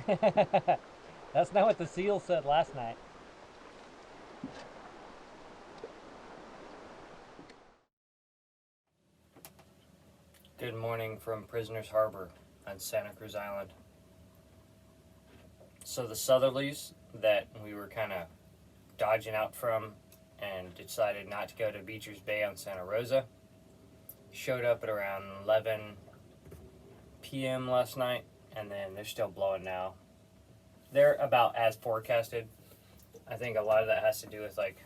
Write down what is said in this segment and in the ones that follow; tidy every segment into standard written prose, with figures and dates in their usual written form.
That's not what the seal said last night. Good morning from Prisoners Harbor on Santa Cruz Island. So the southerlies that we were kind of dodging out from and decided not to go to Beecher's Bay on Santa Rosa showed up at around 11 p.m. last night, and then they're still blowing now. They're about as forecasted. I think a lot of that has to do with like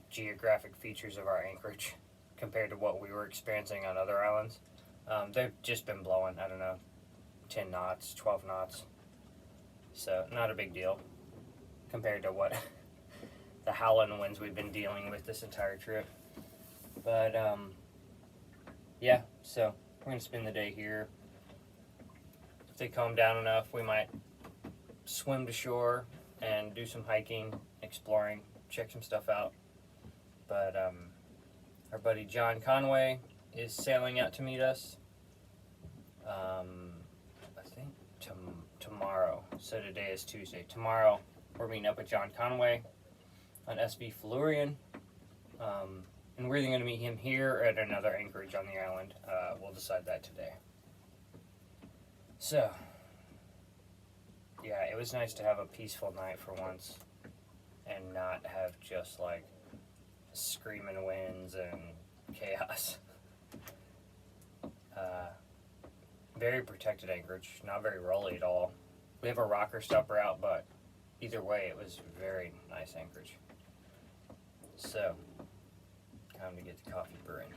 geographic features of our anchorage compared to what we were experiencing on other islands. They've just been blowing, I don't know, 10 knots, 12 knots. So not a big deal compared to what the howling winds we've been dealing with this entire trip. But yeah, so we're gonna spend the day here. If they calm down enough, we might swim to shore and do some hiking, exploring, check some stuff out. But our buddy John Conway is sailing out to meet us. I think tomorrow. So today is Tuesday. Tomorrow we're meeting up with John Conway on SV Florian. And we're either going to meet him here or at another anchorage on the island. We'll decide that today. So, yeah, it was nice to have a peaceful night for once and not have just like screaming winds and chaos. Very protected anchorage, not very rolly at all. We have a rocker stopper out, but either way, it was very nice anchorage. So, time to get the coffee brewing.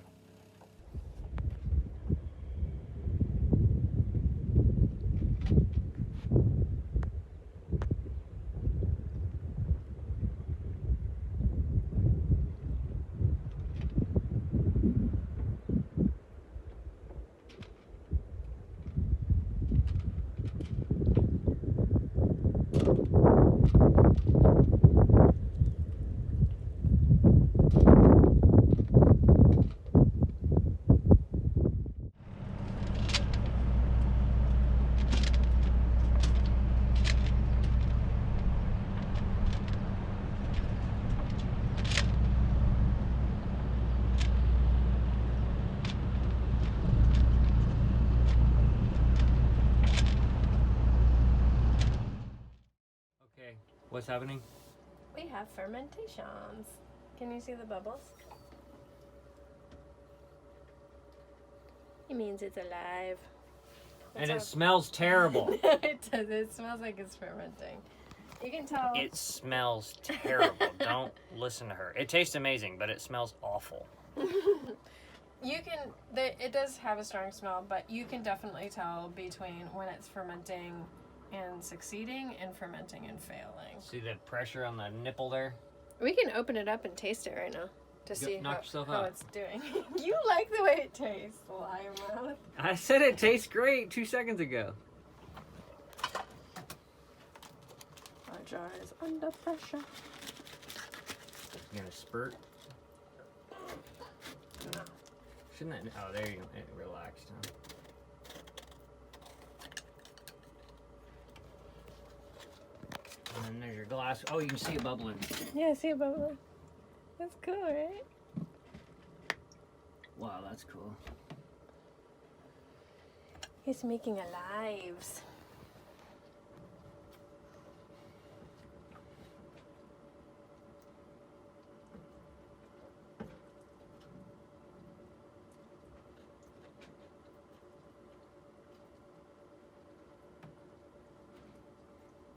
Okay, what's happening? We have fermentations. Can you see the bubbles? It means it's alive. And it smells terrible. It does. It smells like it's fermenting. You can tell. It smells terrible. Don't listen to her. It tastes amazing, but it smells awful. It does have a strong smell, but you can definitely tell between when it's fermenting and succeeding and fermenting and failing. See the pressure on the nipple there? We can open it up and taste it right now to see how out. it's doing. You like the way it tastes, liar mouth. I said it tastes great 2 seconds ago. Our jar is under pressure. You gonna spurt? No. Shouldn't that? Oh, there you go. It relaxed. Huh? And then there's your glass. Oh, you can see it bubbling. Yeah, see it bubbling. That's cool, right? Wow, that's cool. He's making alives.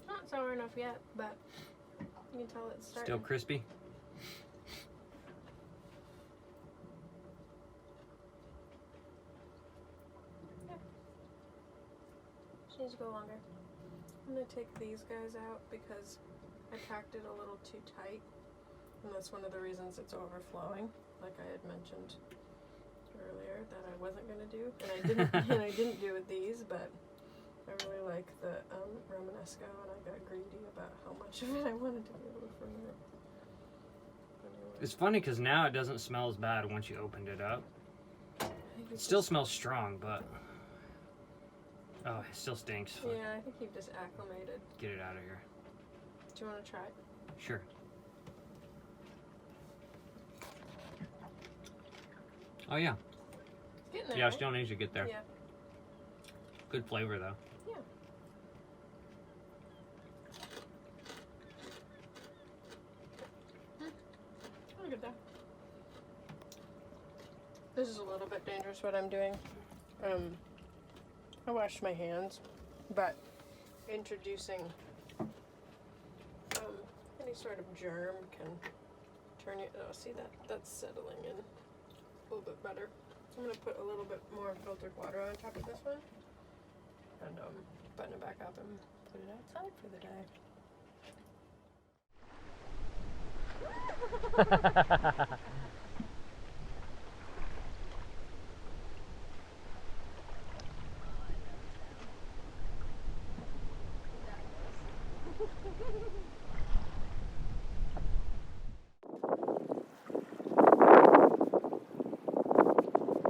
Not sour enough yet, but you can tell it's starting. Still crispy? Needs to go longer. I'm gonna take these guys out because I packed it a little too tight, and that's one of the reasons it's overflowing, like I had mentioned earlier that I wasn't gonna do, and I didn't. And I didn't do with these, but I really like the Romanesco, and I got greedy about how much of it I wanted to be able to ferment. Anyway. It's funny because now it doesn't smell as bad once you opened it up. It still smells strong, but Oh, it still stinks. Yeah, I think you've just acclimated. Get it out of here. Do you want to try it? Sure. Oh yeah. Getting there, Yeah, right? still needs to get there. Yeah. Good flavor though. Yeah. I'll get there. This is a little bit dangerous what I'm doing. I washed my hands, but introducing any sort of germ can turn you. Oh, see that's settling in a little bit better. I'm gonna put a little bit more filtered water on top of this one, and button it back up and put it outside for the day.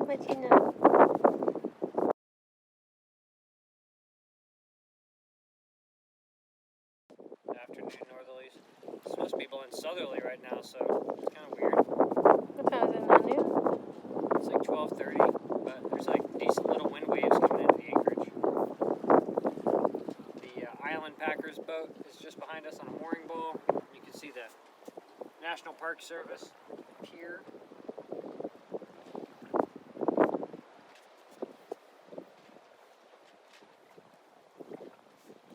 What you know? Afternoon northerlies. It's supposed to be blowing southerly right now, so it's kind of weird. What time is it now, noon? It's like 12:30, but there's like decent little wind waves coming into the anchorage. The Island Packers boat is just behind us on a mooring bowl. You can see the National Park Service pier.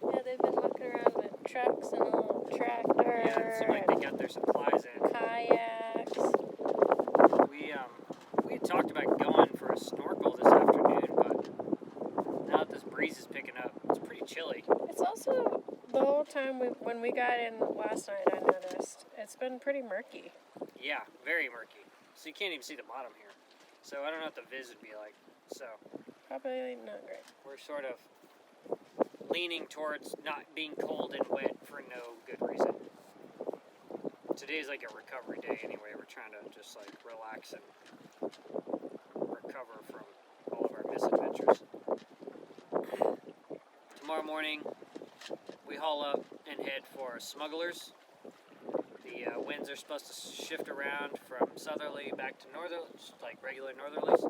Yeah, they've been mucking around with trucks and a little tractor. Yeah, it seemed like they got their supplies in. Kayaks. We had talked about going for a snorkel this afternoon, but now that this breeze is picking up, it's pretty chilly. It's also the whole time when we got in last night, I noticed it's been pretty murky. Yeah, very murky. So you can't even see the bottom here. So I don't know what the viz would be like. So Probably not great. we're sort of leaning towards not being cold and wet for no good reason. Today's like a recovery day anyway. We're trying to just like relax and recover from all of our misadventures. Tomorrow morning, we haul up and head for Smugglers. The winds are supposed to shift around from southerly back to northerlies, like regular northerlies.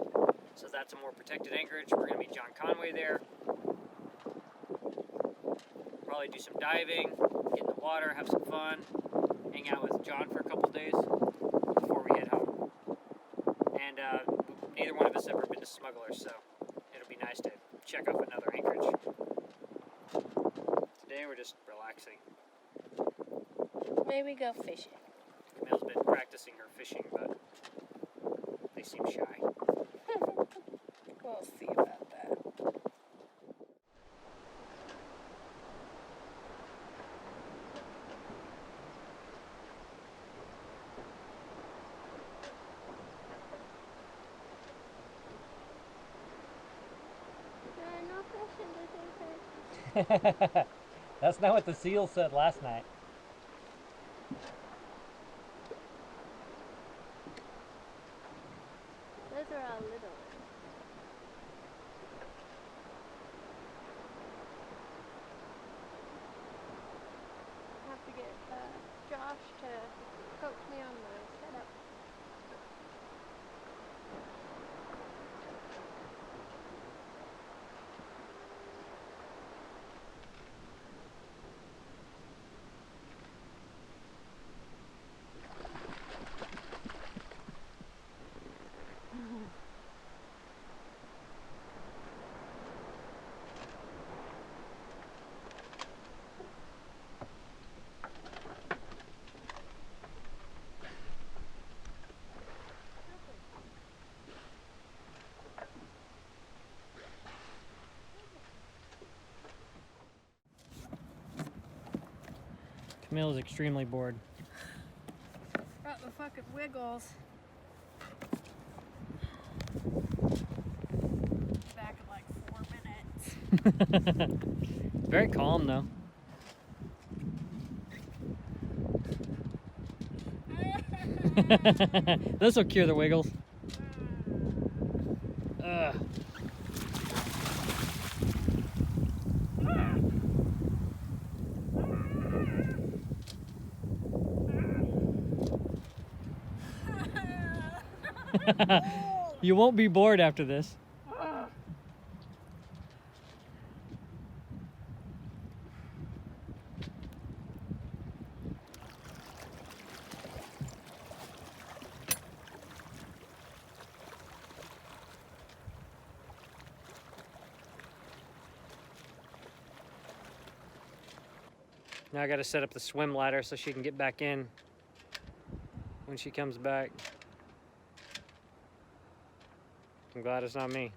So that's a more protected anchorage. We're going to meet John Conway there. Probably do some diving, get in the water, have some fun, hang out with John for a couple days before we head home. And neither one of us ever been to Smugglers, so it'll be nice to check off another anchorage. Today we're just relaxing. Maybe go fishing. Camille's been practicing her fishing, but they seem shy. We'll see about that. There are no fish in this anchorage. That's not what the seal said last night. Those are all little ones. I have to get Josh to coach me on the setup. Camille's extremely bored. Got the fucking wiggles. Back in like 4 minutes. Very calm though. This will cure the wiggles. You won't be bored after this. Now I gotta set up the swim ladder so she can get back in when she comes back. I'm glad it's not me.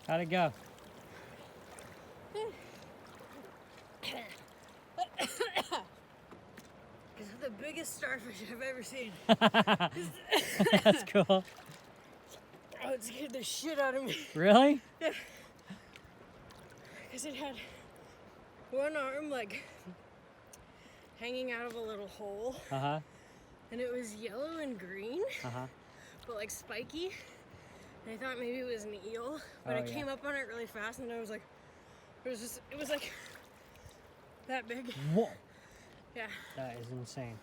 How'd it go? It's the biggest starfish I've ever seen. That's cool. Oh, it scared the shit out of me. Really? Yeah. Because it had one arm like hanging out of a little hole. Uh-huh. And it was yellow and green, Uh-huh. but like spiky. And I thought maybe it was an eel, but Oh, I came yeah. up on it really fast and I was like, it was like that big. Whoa. Yeah. That is insane.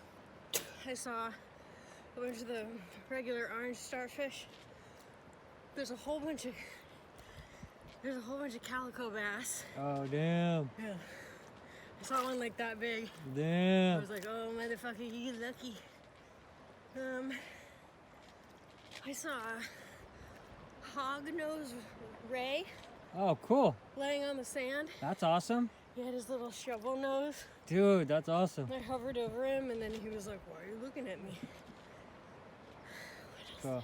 I saw a bunch of the regular orange starfish. There's a whole bunch of calico bass. Oh, damn. Yeah. I saw one like that big. I Damn. was like, oh motherfucker, you lucky. I saw a hognose ray Oh, cool. laying on the sand. That's awesome. He had his little shovel nose. Dude, that's awesome. And I hovered over him, and then he was like, why are you looking at me? Cool.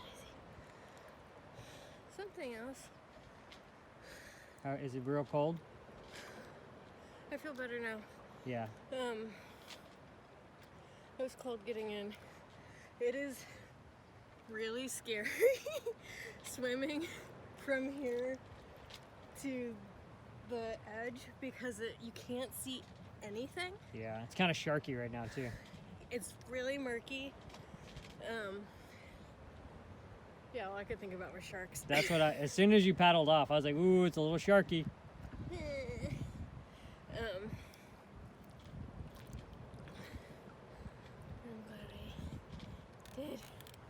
Something else. How, is it real cold? I feel better now. Yeah. It was cold getting in. It is really scary swimming from here to the edge because you can't see anything. Yeah, it's kind of sharky right now, too. It's really murky. Yeah, all I could think about were sharks. That's what as soon as you paddled off, I was like, ooh, it's a little sharky. I'm glad I did.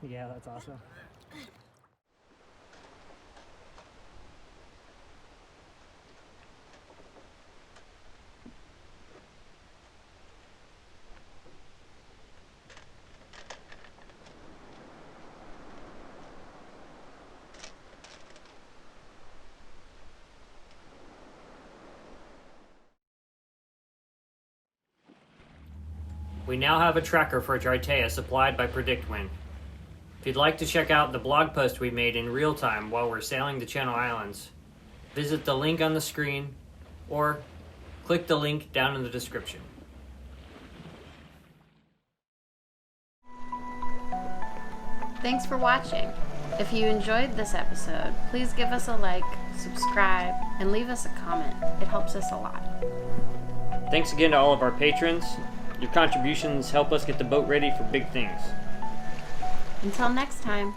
Yeah, that's awesome. We now have a tracker for Tritea supplied by PredictWind. If you'd like to check out the blog post we made in real time while we're sailing the Channel Islands, visit the link on the screen or click the link down in the description. Thanks for watching. If you enjoyed this episode, please give us a like, subscribe, and leave us a comment. It helps us a lot. Thanks again to all of our patrons. Your contributions help us get the boat ready for big things. Until next time.